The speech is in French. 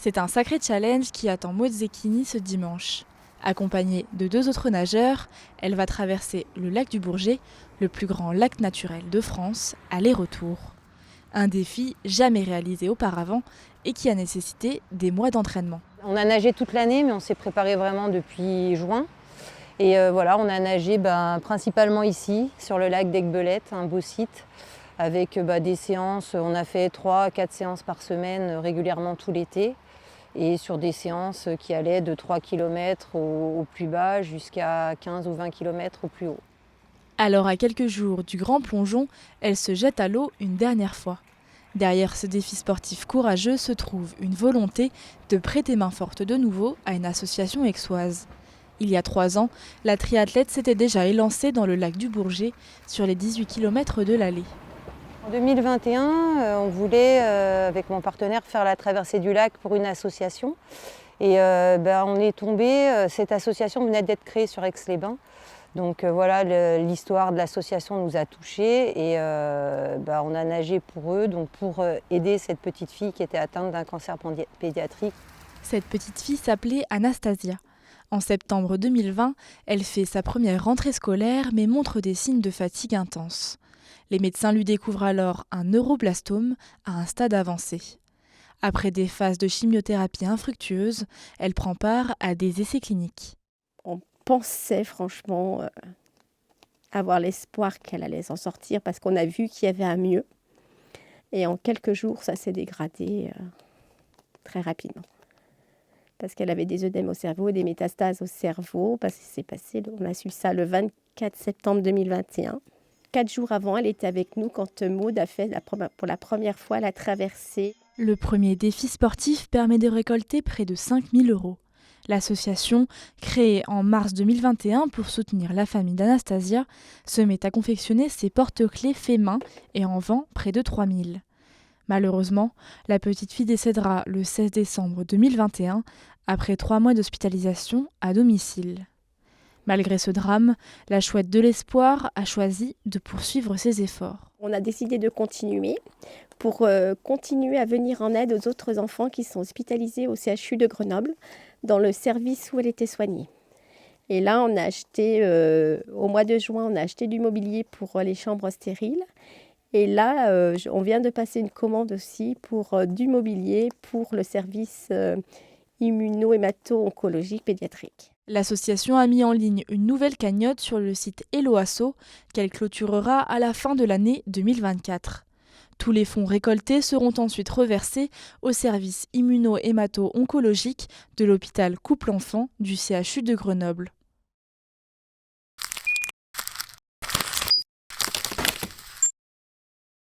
C'est un sacré challenge qui attend Maud Zecchini ce dimanche. Accompagnée de 2 autres nageurs, elle va traverser le lac du Bourget, le plus grand lac naturel de France, aller-retour. Un défi jamais réalisé auparavant et qui a nécessité des mois d'entraînement. On a nagé toute l'année, mais on s'est préparé vraiment depuis juin. Et voilà, on a nagé principalement ici, sur le lac d'Aiguebelette, un beau site, avec des séances. On a fait 3 à 4 séances par semaine régulièrement tout l'été. Et sur des séances qui allaient de 3 km au plus bas jusqu'à 15 ou 20 km au plus haut. Alors à quelques jours du grand plongeon, elle se jette à l'eau une dernière fois. Derrière ce défi sportif courageux se trouve une volonté de prêter main forte de nouveau à une association aixoise. Il y a 3 ans, la triathlète s'était déjà élancée dans le lac du Bourget sur les 18 km de l'Allée. En 2021, on voulait, avec mon partenaire, faire la traversée du lac pour une association. Et on est tombé, cette association venait d'être créée sur Aix-les-Bains. Donc voilà, l'histoire de l'association nous a touchés et on a nagé pour eux, donc pour aider cette petite fille qui était atteinte d'un cancer pédiatrique. Cette petite fille s'appelait Anastasia. En septembre 2020, elle fait sa première rentrée scolaire mais montre des signes de fatigue intense. Les médecins lui découvrent alors un neuroblastome à un stade avancé. Après des phases de chimiothérapie infructueuses, elle prend part à des essais cliniques. On pensait franchement avoir l'espoir qu'elle allait s'en sortir parce qu'on a vu qu'il y avait un mieux. Et en quelques jours, ça s'est dégradé très rapidement. Parce qu'elle avait des œdèmes au cerveau, des métastases au cerveau. Parce que c'est passé, on a su ça le 24 septembre 2021. 4 jours avant, elle était avec nous quand Maud a fait pour la première fois la traversée. Le premier défi sportif permet de récolter près de 5 000 €. L'association, créée en mars 2021 pour soutenir la famille d'Anastasia, se met à confectionner ses porte-clés faits main et en vend près de 3 000. Malheureusement, la petite fille décédera le 16 décembre 2021 après 3 mois d'hospitalisation à domicile. Malgré ce drame, la chouette de l'espoir a choisi de poursuivre ses efforts. On a décidé de continuer pour continuer à venir en aide aux autres enfants qui sont hospitalisés au CHU de Grenoble, dans le service où elle était soignée. Et là, on a acheté, au mois de juin, on a acheté du mobilier pour les chambres stériles. Et là, on vient de passer une commande aussi pour du mobilier pour le service immuno-hémato-oncologique pédiatrique. L'association a mis en ligne une nouvelle cagnotte sur le site Helloasso qu'elle clôturera à la fin de l'année 2024. Tous les fonds récoltés seront ensuite reversés au service immuno-hémato-oncologique de l'hôpital Couple Enfant du CHU de Grenoble.